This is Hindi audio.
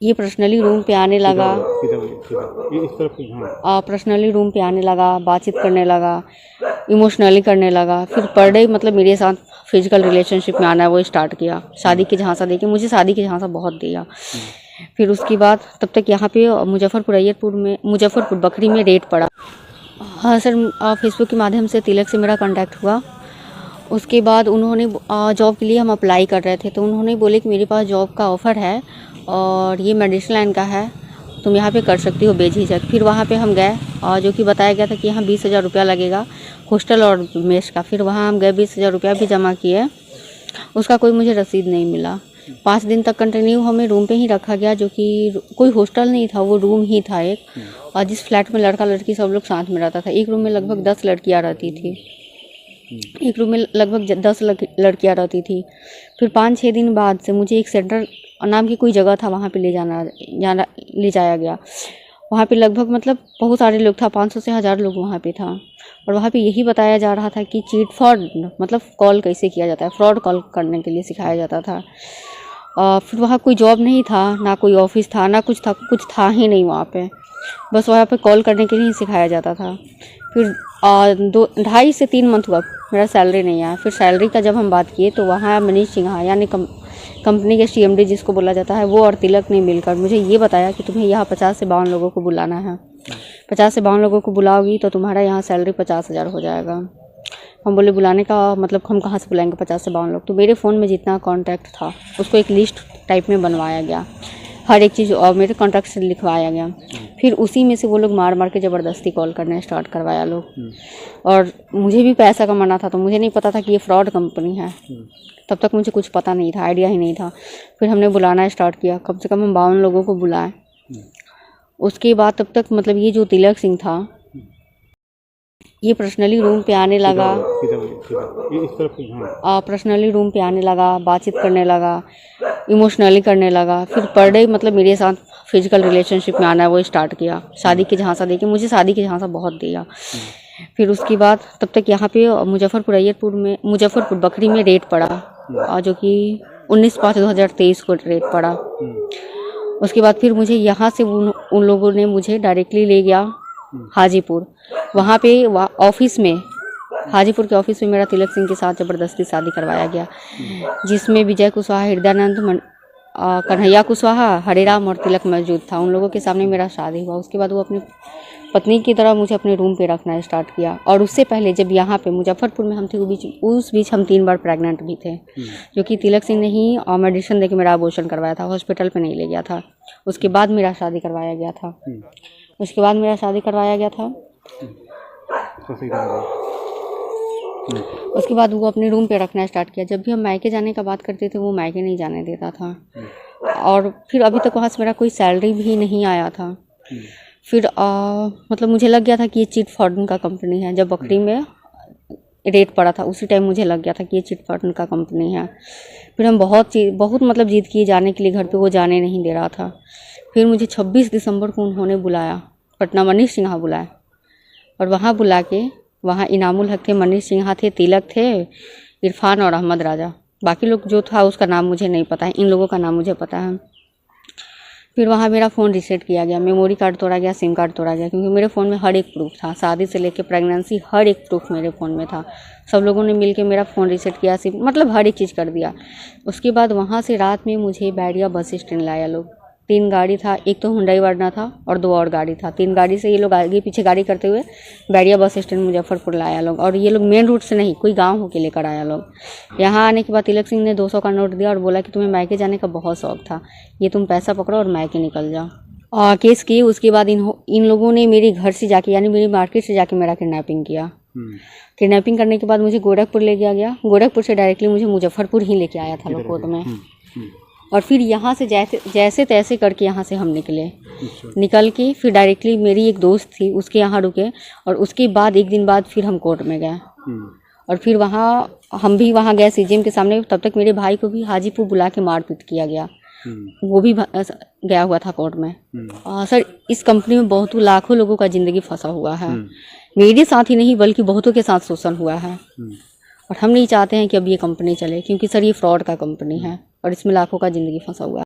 ये पर्सनली रूम पे आने लगा, पर्सनली रूम पे आने लगा, बातचीत करने लगा, इमोशनली करने लगा। फिर पर डे मतलब मेरे साथ फिजिकल रिलेशनशिप में आना वो स्टार्ट किया। शादी की झांसा देके मुझे शादी की झांसा बहुत दिया। फिर उसके बाद तब तक यहाँ पे मुजफ्फरपुर बखरी में रेड पड़ा। हाँ सर, फेसबुक के माध्यम से तिलक से मेरा कांटेक्ट हुआ। उसके बाद उन्होंने जॉब के लिए हम अप्लाई कर रहे थे, तो उन्होंने बोले कि मेरे पास जॉब का ऑफ़र है और ये मेडिसिन लाइन का है, तुम यहाँ पे कर सकती हो बेझिझक। फिर वहाँ पे हम गए और जो कि बताया गया था कि यहाँ 20,000 रुपया लगेगा हॉस्टल और मेस का। फिर वहाँ हम गए, 20,000 रुपया भी जमा किए, उसका कोई मुझे रसीद नहीं मिला। 5 दिन तक कंटिन्यू हमें रूम पे ही रखा गया, जो कि कोई हॉस्टल नहीं था, वो रूम ही था एक। और जिस फ्लैट में लड़का लड़की सब लोग साथ में रहता था, एक रूम में लगभग 10 लड़कियाँ रहती थी। लड़कियाँ रहती थी। फिर 5-6 दिन बाद से मुझे एक सेंटर नाम की कोई जगह था, वहाँ पे ले जाया गया। वहाँ पे लगभग मतलब बहुत सारे लोग था, 500 से 1000 लोग वहाँ पे था। और वहाँ पे यही बताया जा रहा था कि चीट फ्रॉड मतलब कॉल कैसे किया जाता है, फ्रॉड कॉल करने के लिए सिखाया जाता था। फिर वहाँ कोई जॉब नहीं था, ना कोई ऑफिस था, ना कुछ था ही नहीं वहाँ पे। बस वहाँ पे कॉल करने के लिए ही सिखाया जाता था। फिर 2.5 से 3 मंथ हुआ मेरा सैलरी नहीं आया। फिर सैलरी का जब हम बात किए तो वहाँ मनीष सिन्हा यानी कंपनी के CMD जिसको बोला जाता है, वो और तिलक ने मिलकर मुझे ये बताया कि तुम्हें यहाँ 50 से 52 लोगों को बुलाना है। 50 से 52 लोगों को बुलाओगी तो तुम्हारा यहाँ सैलरी 50,000 हो जाएगा। हम बोले बुलाने का मतलब हम कहाँ से बुलाएंगे 50 से 52 लोग। तो मेरे फ़ोन में जितना कॉन्टैक्ट था उसको एक लिस्ट टाइप में बनवाया गया, हर एक चीज़ और मेरे कॉन्टैक्ट से लिखवाया गया। फिर उसी में से वो लोग मार के ज़बरदस्ती कॉल करना स्टार्ट करवाया लोग। और मुझे भी पैसा कमाना था, तो मुझे नहीं पता था कि ये फ्रॉड कंपनी है। तब तक मुझे कुछ पता नहीं था, आइडिया ही नहीं था। फिर हमने बुलाना स्टार्ट किया, कम से कम हम 52 लोगों को बुलाए। उसके बाद तब तक मतलब ये जो तिलक सिंह था, ये पर्सनली रूम पे आने लगा, बातचीत करने लगा, इमोशनली करने लगा। फिर पर डे मतलब मेरे साथ फिजिकल रिलेशनशिप में आना वो स्टार्ट किया। शादी की झांसा देके मुझे शादी की झांसा बहुत दिया। फिर उसके बाद तब तक यहाँ पे मुजफ्फरपुर बखरी में रेड पड़ा, जो कि 19/5/2023 को रेड पड़ा। उसके बाद फिर मुझे यहाँ से उन लोगों ने मुझे डायरेक्टली ले गया हाजीपुर। वहाँ पे ऑफिस में, हाजीपुर के ऑफिस में मेरा तिलक सिंह के साथ ज़बरदस्ती शादी करवाया गया, जिसमें विजय कुशवाहा, हृदयानंद, कन्हैया कुशवाहा, हरिराम और तिलक मौजूद था। उन लोगों के सामने मेरा शादी हुआ। उसके बाद वो अपनी पत्नी की तरह मुझे अपने रूम पे रखना स्टार्ट किया। और उससे पहले जब यहाँ पे मुजफ्फरपुर में हम थे, उस बीच हम 3 बार प्रेग्नेंट भी थे, जो कि तिलक सिंह ने ही मेडिसिन देके मेरा अबॉर्शन करवाया था, हॉस्पिटल पे नहीं ले गया था। उसके बाद मेरा शादी करवाया गया था। उसके बाद वो अपने रूम पे रखना स्टार्ट किया। जब भी हम मायके जाने का बात करते थे, वो मायके नहीं जाने देता था। और फिर अभी तक वहाँ से मेरा कोई सैलरी भी नहीं आया था। फिर मतलब मुझे लग गया था कि ये चिट फंड का कंपनी है। जब बकरी में रेट पड़ा था उसी टाइम मुझे लग गया था कि ये चिट फंड का कंपनी है। फिर हम बहुत मतलब जिद किए जाने के लिए घर पे, वो जाने नहीं दे रहा था। फिर मुझे 26 दिसंबर को उन्होंने बुलाया, पटना मनीष सिन्हा बुलाया। और वहाँ बुला के, वहाँ इनामुल हक थे, मनीष सिन्हा थे, तिलक थे, इरफान और अहमद राजा। बाकी लोग जो था उसका नाम मुझे नहीं पता है, इन लोगों का नाम मुझे पता है। फिर वहाँ मेरा फ़ोन रीसेट किया गया, मेमोरी कार्ड तोड़ा गया, सिम कार्ड तोड़ा गया, क्योंकि मेरे फ़ोन में हर एक प्रूफ था, शादी से लेकर प्रेगनेंसी हर एक प्रूफ मेरे फ़ोन में था। सब लोगों ने मिलके मेरा फ़ोन रीसेट किया, सिम मतलब हर एक चीज़ कर दिया। उसके बाद वहाँ से रात में मुझे बैरिया बस स्टैंड लाया लोग। 3 गाड़ी था, एक तो हुंडई वर्ना था और 2 और गाड़ी था। 3 गाड़ी से ये लोग आगे पीछे गाड़ी करते हुए बैरिया बस स्टैंड मुजफ्फरपुर लाया लोग। और ये लोग मेन रूट से नहीं, कोई गांव होके लेकर आया लोग। यहाँ आने के बाद तिलक सिंह ने 200 का नोट दिया और बोला कि तुम्हें मायके जाने का बहुत शौक था, ये तुम पैसा पकड़ो और मायके निकल जाओ। केस किए। उसके बाद इन लोगों ने मेरे घर से जाके, यानी मेरी मार्केट से जाके मेरा किडनैपिंग किया। किडनैपिंग करने के बाद मुझे गोरखपुर ले गया। गोरखपुर से डायरेक्टली मुझे मुजफ्फरपुर ही लेके आया था लोग कोर्ट में। और फिर यहाँ से जैसे तैसे करके यहाँ से हम निकल के फिर डायरेक्टली मेरी एक दोस्त थी उसके यहाँ रुके। और उसके बाद 1 दिन बाद फिर हम कोर्ट में गए। और फिर हम भी वहाँ गए CGM के सामने। तब तक मेरे भाई को भी हाजीपुर बुला के मारपीट किया गया, वो भी गया हुआ था कोर्ट में। सर, इस कंपनी में बहुत लाखों लोगों का जिंदगी फंसा हुआ है। मेरे साथ ही नहीं बल्कि बहुतों के साथ शोषण हुआ है। और हम नहीं चाहते हैं कि अब ये कंपनी चले, क्योंकि सर ये फ्रॉड का कंपनी है और इसमें लाखों का जिंदगी फंसा हुआ है।